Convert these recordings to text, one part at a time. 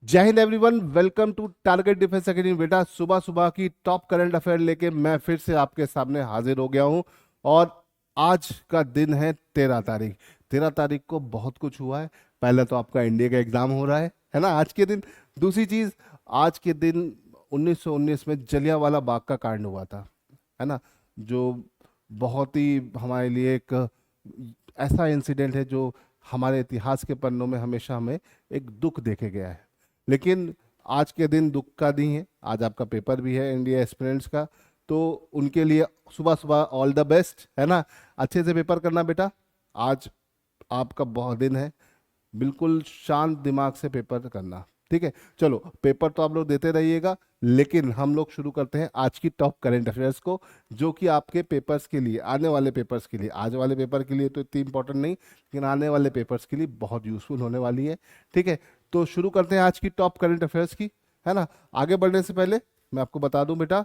जय हिंद everyone, welcome to target defence academy. बेटा, सुबह सुबह की टॉप करंट अफेयर लेके मैं फिर से आपके सामने हाजिर हो गया हूं। और आज का दिन है 13 तारीख। 13 तारीख को बहुत कुछ हुआ है। पहले तो आपका इंडिया का एग्जाम हो रहा है ना आज के दिन। दूसरी चीज, आज के दिन 1919 में जलियांवाला बाग का कांड हुआ था, है ना। जो बहुत ही हमारे लिए एक ऐसा इंसिडेंट है जो हमारे इतिहास के पन्नों में हमेशा हमें एक दुख देखे गया है। लेकिन आज के दिन दुख का नहीं है। आज आपका पेपर भी है इंडिया एस्पिरेंट्स का, तो उनके लिए सुबह सुबह ऑल द बेस्ट, है ना। अच्छे से पेपर करना बेटा। आज आपका बहुत दिन है, बिल्कुल शांत दिमाग से पेपर करना, ठीक है। चलो, पेपर तो आप लोग देते रहिएगा, लेकिन हम लोग शुरू करते हैं आज की टॉप करंट अफेयर्स को, जो कि आपके पेपर्स के लिए, आने वाले पेपर्स के लिए, आज वाले पेपर के लिए तो इतनी इंपॉर्टेंट नहीं, लेकिन आने वाले पेपर्स के लिए बहुत यूजफुल होने वाली है, ठीक है। तो शुरू करते हैं आज की टॉप करंट अफेयर्स की, है ना। आगे बढ़ने से पहले मैं आपको बता दूं बेटा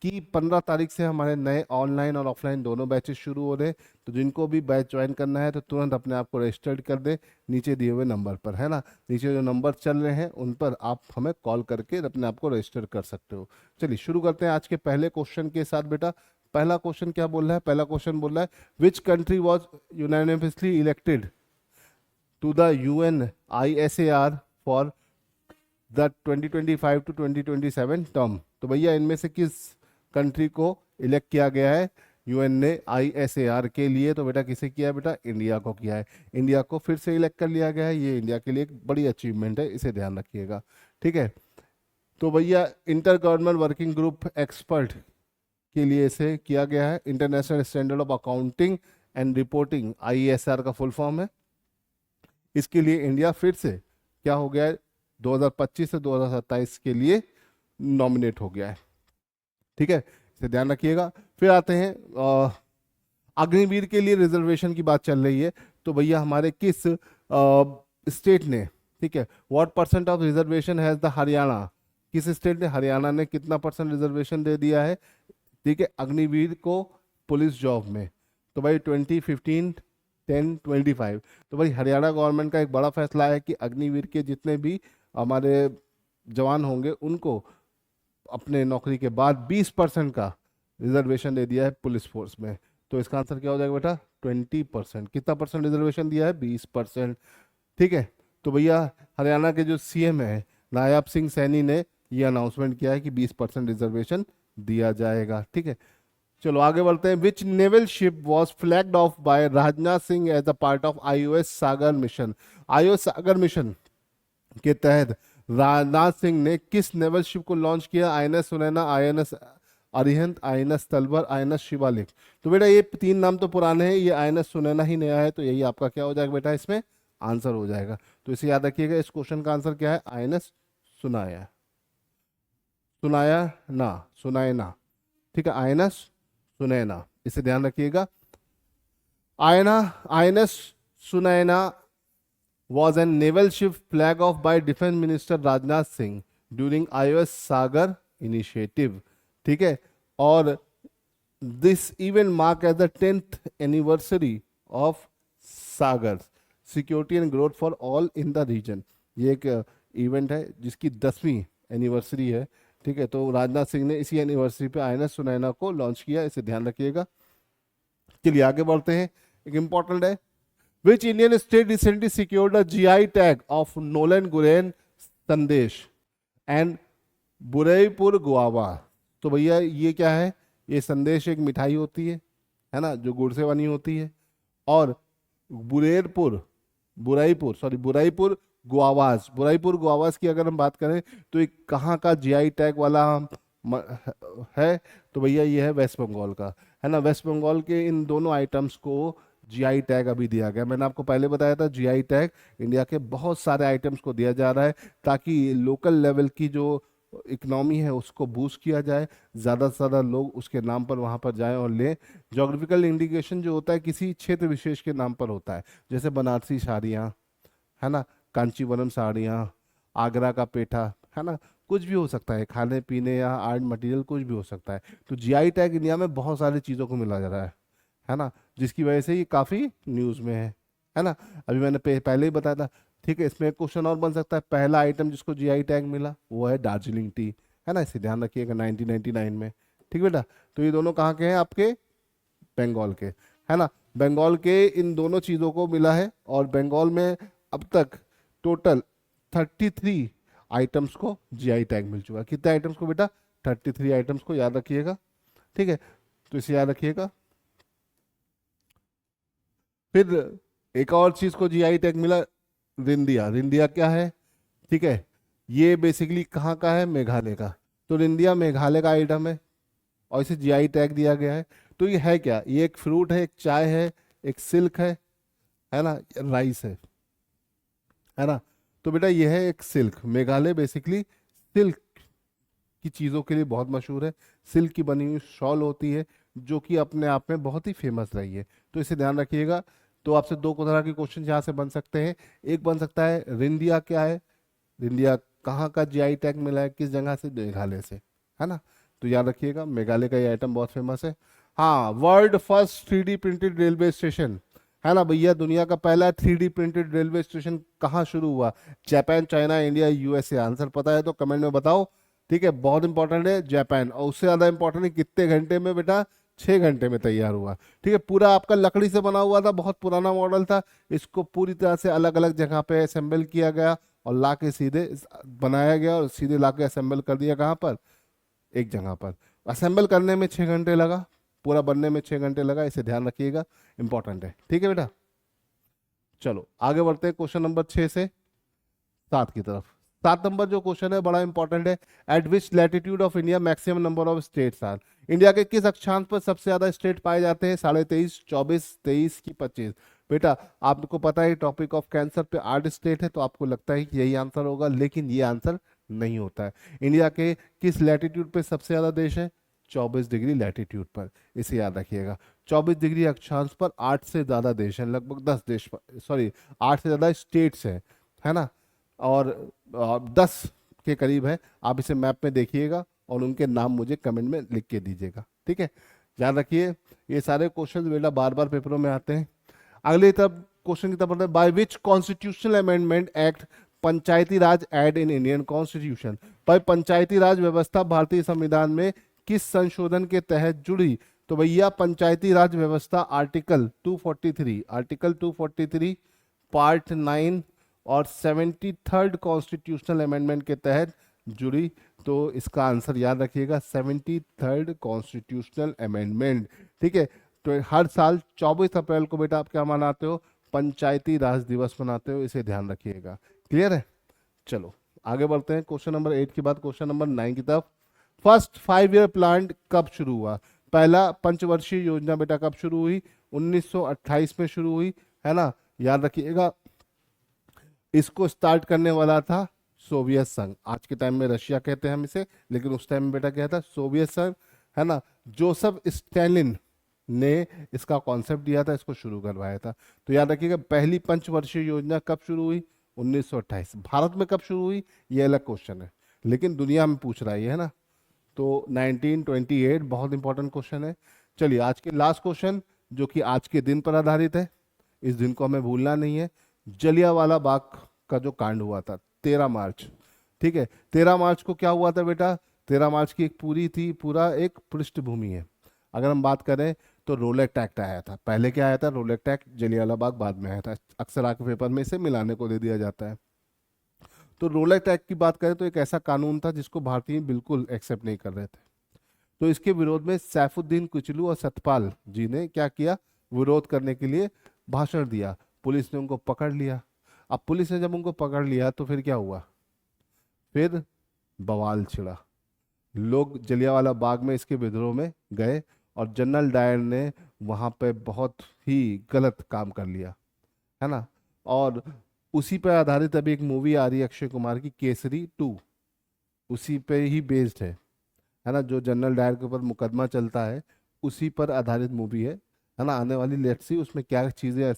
कि 15 तारीख से हमारे नए ऑनलाइन और ऑफलाइन दोनों बैचेस शुरू हो रहे हैं। तो जिनको भी बैच ज्वाइन करना है तो तुरंत अपने आप को रजिस्टर्ड कर दे, नीचे दिए हुए नंबर पर, है ना। नीचे जो नंबर चल रहे हैं उन पर आप हमें कॉल करके अपने आप को रजिस्टर कर सकते हो। चलिए शुरू करते हैं आज के पहले क्वेश्चन के साथ बेटा। पहला क्वेश्चन क्या बोल रहा है? पहला क्वेश्चन बोल रहा है, which country was unanimously elected to the UNISAR for the 2025 to 2027 term. तो भैया, इनमें से किस कंट्री को इलेक्ट किया गया है यूएन ने ISAR के लिए? तो बेटा किसे किया है? बेटा इंडिया को किया है। इंडिया को फिर से इलेक्ट कर लिया गया है। ये इंडिया के लिए एक बड़ी अचीवमेंट है, इसे ध्यान रखिएगा, ठीक है। तो भैया, inter government working group expert के लिए इसे किया गया है। International standard of accounting and reporting, ISR का फुल फॉर्म है। इसके लिए इंडिया फिर से क्या हो गया है, 2025 से 2027 के लिए नॉमिनेट हो गया है, ठीक है। इसे ध्यान रखिएगा। फिर आते हैं अग्निवीर के लिए रिजर्वेशन की बात चल रही है। तो भैया, हमारे किस स्टेट ने, ठीक है, what percent of reservation has the Haryana? किस स्टेट ने, हरियाणा ने कितना परसेंट रिजर्वेशन दे दिया है, ठीक है, अग्निवीर को पुलिस जॉब में? तो भाई 20, 15, 10, 25। तो भाई हरियाणा गवर्नमेंट का एक बड़ा फैसला है कि अग्निवीर के जितने भी हमारे जवान होंगे उनको अपने नौकरी के बाद 20% का रिजर्वेशन दे दिया है पुलिस फोर्स में। तो इसका आंसर क्या हो जाएगा बेटा? 20%। कितना परसेंट रिजर्वेशन दिया है? 20%, ठीक है। तो भैया, हरियाणा के जो CM है नायब सिंह सैनी ने ये अनाउंसमेंट किया है कि 20% रिजर्वेशन दिया जाएगा, ठीक है। चलो आगे बढ़ते हैं। Which naval ship was flagged off by Rajnath Singh as a part of IOS Sagar mission? IOS Sagar mission के तहत राजनाथ सिंह ने किस नेवल शिप को लॉन्च किया? INS Sunaina, INS Arihant, INS Talwar, INS Shivalik. तो बेटा, ये तीन नाम तो पुराने हैं, ये INS सुनैना ही नया है, तो यही आपका क्या हो जाएगा बेटा? इसमें आंसर हो जाएगा। तो इसे याद रखिएगा, इस क्वेश्चन का आंसर क्या है? INS सुनाया, सुनाया ना, सुनायना, ठीक है, INS सुनैना, इसे ध्यान रखिएगा। आयना INS Sunaina was a naval ship flag off by Defense Minister Rajnath Singh during IOS Sagar initiative, ठीक है। और this event mark as the 10th anniversary of Sagar security and growth for all in the region। ये एक event है जिसकी 10वीं anniversary है, ठीक है। तो राजनाथ सिंह ने इसी एनिवर्सरी पे INS सुनैना को लॉन्च किया, इसे ध्यान रखिएगा। चलिए आगे बढ़ते हैं। एक इंपॉर्टेंट है, which Indian state recently secured a GI tag of Nolan Guren संदेश एंड बुरईपुर गुआवा? तो भैया, ये क्या है? ये संदेश एक मिठाई होती है ना, जो गुड़ से बनी होती है। और बुरेरपुर, बुराईपुर गुआवास, बुराईपुर गुआवास की अगर हम बात करें तो एक कहाँ का GI टैग वाला है? तो भैया, ये है वेस्ट बंगाल का, है ना। वेस्ट बंगाल के इन दोनों आइटम्स को GI टैग अभी दिया गया। मैंने आपको पहले बताया था GI टैग इंडिया के बहुत सारे आइटम्स को दिया जा रहा है ताकि लोकल लेवल की जो इकोनॉमी है उसको बूस्ट किया जाए, ज़्यादा से ज़्यादा लोग उसके नाम पर वहाँ पर जाएं और लें। जोग्राफिकल इंडिकेशन जो होता है किसी क्षेत्र विशेष के नाम पर होता है, जैसे बनारसी साड़ियाँ, है ना, कांचीवरम साड़ियाँ, आगरा का पेठा, है ना, कुछ भी हो सकता है, खाने पीने या आर्ट मटेरियल कुछ भी हो सकता है। तो GI टैग इंडिया में बहुत सारी चीज़ों को मिला जा रहा है ना, जिसकी वजह से ये काफ़ी न्यूज़ में है ना। अभी मैंने पहले ही बताया था, ठीक है, इसमें एक क्वेश्चन और बन सकता है, पहला आइटम जिसको जीआई टैग मिला वो है दार्जिलिंग टी, है ना, इसे ध्यान रखिएगा 1999 में। ठीक बेटा, तो ये दोनों कहाँ के हैं आपके, बंगाल के, है ना। बंगाल के इन दोनों चीज़ों को मिला है, और बंगाल में अब तक टोटल 33 आइटम्स को जीआई टैग मिल चुका है। कितने आइटम्स को बेटा, 33 आइटम्स को, याद रखिएगा। ठीक है, तो इसे याद रखिएगा। फिर एक और चीज को जीआई टैग मिला, रिंदिया। रिंदिया क्या है, ठीक है, ये बेसिकली कहाँ का है, मेघालय का। तो रिंदिया मेघालय का आइटम है और इसे जीआई टैग दिया गया है। तो ये है क्या, ये एक फ्रूट है, एक चाय है, एक सिल्क है ना, राइस है ना। तो बेटा ये है एक सिल्क, मेघालय बेसिकली सिल्क की चीज़ों के लिए बहुत मशहूर है। सिल्क की बनी हुई शॉल होती है जो कि अपने आप में बहुत ही फेमस रही है, तो इसे ध्यान रखिएगा। तो आपसे दो तरह के क्वेश्चन यहाँ से बन सकते हैं। एक बन सकता है रिंदिया क्या है, रिंदिया कहाँ का जीआई टैग मिला है, किस जगह से, मेघालय से, है ना। तो याद रखिएगा मेघालय का ये आइटम बहुत फेमस है। हाँ, world first 3D printed railway station, है ना भैया, दुनिया का पहला 3D प्रिंटेड रेलवे स्टेशन कहाँ शुरू हुआ, Japan, China, India, USA. Answer पता है तो कमेंट में बताओ। ठीक है, बहुत इंपॉर्टेंट है जापान, और उससे ज्यादा इंपॉर्टेंट है कितने घंटे में बेटा, 6 घंटे में तैयार हुआ। ठीक है, पूरा आपका लकड़ी से बना हुआ था, बहुत पुराना मॉडल था। इसको पूरी तरह से अलग अलग जगह पे असेंबल किया गया और ला के सीधे बनाया गया, और सीधे ला के असेंबल कर दिया कहाँ पर, एक जगह पर। असेंबल करने में 6 घंटे लगा, पूरा बनने में 6 घंटे लगा, इसे ध्यान रखिएगा, इंपॉर्टेंट है। ठीक है बेटा, चलो आगे बढ़ते हैं क्वेश्चन नंबर 6 से 7 की तरफ। 7 नंबर जो क्वेश्चन है बड़ा इंपॉर्टेंट है। At which latitude of India maximum number of states are, India के किस अक्षांश पर सबसे ज्यादा स्टेट पाए जाते हैं, 23.5, 24, 23 की 25। बेटा आपको पता है टॉपिक ऑफ कैंसर पे 8 स्टेट है, तो आपको लगता है कि यही आंसर होगा, लेकिन ये आंसर नहीं होता है। इंडिया के किस लैटिट्यूड पे सबसे ज्यादा देश है, 24 डिग्री लैटिट्यूड पर, इसे याद रखिएगा। 24 डिग्री अक्षांश पर 8 से ज्यादा देश हैं, लगभग 10 देश, सॉरी 8 से ज्यादा स्टेट्स है ना, और 10 के करीब है। आप इसे मैप में देखिएगा और उनके नाम मुझे कमेंट में लिख के दीजिएगा। ठीक है, ध्यान रखिए, ये सारे क्वेश्चन बेटा बार बार पेपरों में आते हैं। अगले तब क्वेश्चन की तरफ, by which constitutional amendment act Panchayati Raj added in Indian constitution, भाई पंचायती राज व्यवस्था भारतीय संविधान में किस संशोधन के तहत जुड़ी। तो भैया पंचायती राज व्यवस्था आर्टिकल 243, आर्टिकल 243 पार्ट 9 और 73rd कॉन्स्टिट्यूशनल अमेंडमेंट के तहत जुड़ी। तो इसका आंसर याद रखिएगा, 73rd कॉन्स्टिट्यूशनल अमेंडमेंट। ठीक है, तो हर साल 24 अप्रैल को बेटा आप क्या मनाते हो, पंचायती राज दिवस मनाते हो, इसे ध्यान रखिएगा। क्लियर है, चलो आगे बढ़ते हैं। क्वेश्चन नंबर 8 के बाद क्वेश्चन नंबर 9 की तरफ। फर्स्ट 5 ईयर प्लान कब शुरू हुआ, पहला पंचवर्षीय योजना बेटा कब शुरू हुई, 1928 में शुरू हुई, है ना, याद रखिएगा। इसको स्टार्ट करने वाला था सोवियत संघ, आज के टाइम में रशिया कहते हैं हम इसे, लेकिन उस टाइम में बेटा क्या था, सोवियत संघ, है ना। जोसेफ स्टैलिन ने इसका कॉन्सेप्ट दिया था, इसको शुरू करवाया था। तो याद रखिएगा पहली पंचवर्षीय योजना कब शुरू हुई, 1928। भारत में कब शुरू हुई ये अलग क्वेश्चन है, लेकिन दुनिया में पूछ रहा है ना। तो 1928 बहुत इंपॉर्टेंट क्वेश्चन है। चलिए आज के लास्ट क्वेश्चन, जो कि आज के दिन पर आधारित है, इस दिन को हमें भूलना नहीं है। जलियांवाला बाग का जो कांड हुआ था 13 मार्च, ठीक है, 13 मार्च को क्या हुआ था बेटा, 13 मार्च की एक पूरा एक पृष्ठभूमि है। अगर हम बात करें तो रोलेट एक्ट आया था, पहले क्या आया था, रोलेट एक्ट, जलियांवाला बाग बाद में आया था। अक्सर आके पेपर में इसे मिलाने को दे दिया जाता है। तो रोलेट एक्ट की बात करें तो एक ऐसा कानून था जिसको भारतीय बिल्कुल एक्सेप्ट नहीं कर रहे थे। तो इसके विरोध में सैफुद्दीन कुचलू और सतपाल जी ने क्या किया, विरोध करने के लिए भाषण दिया। पुलिस ने उनको पकड़ लिया। अब पुलिस ने जब उनको पकड़ लिया तो फिर क्या हुआ, फिर बवाल छिड़ा। लोग जलियांवाला बाग में इसके विद्रोह में गए और जनरल डायर ने वहां पे बहुत ही गलत काम कर लिया, है ना। और उसी पर आधारित अभी एक मूवी आ रही है अक्षय कुमार की, केसरी 2, उसी पे ही बेस्ड है ना। जो जनरल डायर के ऊपर मुकदमा चलता है उसी पर आधारित मूवी है ना। आने वाली लेट्स सी उसमें क्या चीजें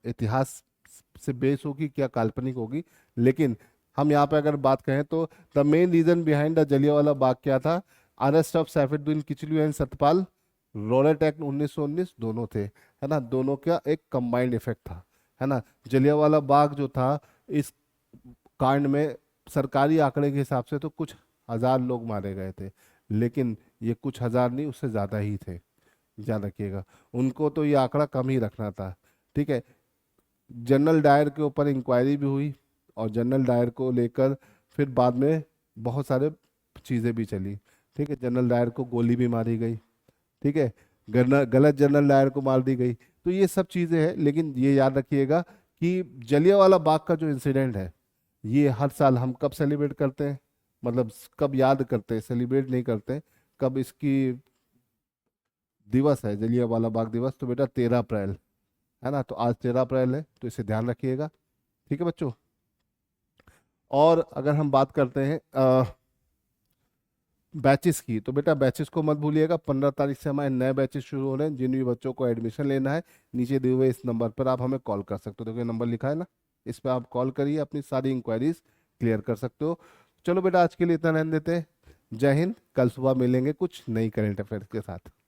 इतिहास से बेस होगी, क्या काल्पनिक होगी। लेकिन हम यहाँ पे अगर बात करें तो the main reason behind the Jallianwala Bagh क्या था, arrest of Saifuddin Kitchlew and Satpal, Rowlatt Act 1919 दोनों थे, है ना। दोनों का एक कंबाइंड इफेक्ट था, है ना। जलियांवाला बाग जो था, इस कांड में सरकारी आंकड़े के हिसाब से तो कुछ हजार लोग मारे गए थे, लेकिन ये कुछ हजार नहीं, उससे ज्यादा ही थे। ध्यान रखिएगा, उनको तो ये आंकड़ा कम ही रखना था। ठीक है। जनरल डायर के ऊपर इंक्वायरी भी हुई, और जनरल डायर को लेकर फिर बाद में बहुत सारे चीज़ें भी चली। ठीक है, जनरल डायर को गोली भी मारी गई। ठीक है, गलत जनरल डायर को मार दी गई। तो ये सब चीज़ें हैं, लेकिन ये याद रखिएगा कि जलियांवाला बाग का जो इंसिडेंट है, ये हर साल हम कब सेलिब्रेट करते हैं, मतलब कब याद करते हैं, सेलिब्रेट नहीं करते हैं। कब इसकी दिवस है, जलियांवाला बाग दिवस, तो बेटा 13 अप्रैल, है ना। तो आज 13 अप्रैल है, तो इसे ध्यान रखिएगा। ठीक है बच्चों। और अगर हम बात करते हैं बैचेस की, तो बेटा बैचेस को मत भूलिएगा। 15 तारीख से हमारे नए बैचेस शुरू हो रहे हैं। जिन भी बच्चों को एडमिशन लेना है, नीचे दिए हुए इस नंबर पर आप हमें कॉल कर सकते हो। देखो ये नंबर लिखा है ना, इस पर आप कॉल करिए, अपनी सारी इंक्वायरीज क्लियर कर सकते हो। चलो बेटा, आज के लिए इतना रहने देते हैं। जय हिंद। कल सुबह मिलेंगे कुछ नई करंट अफेयर्स के साथ।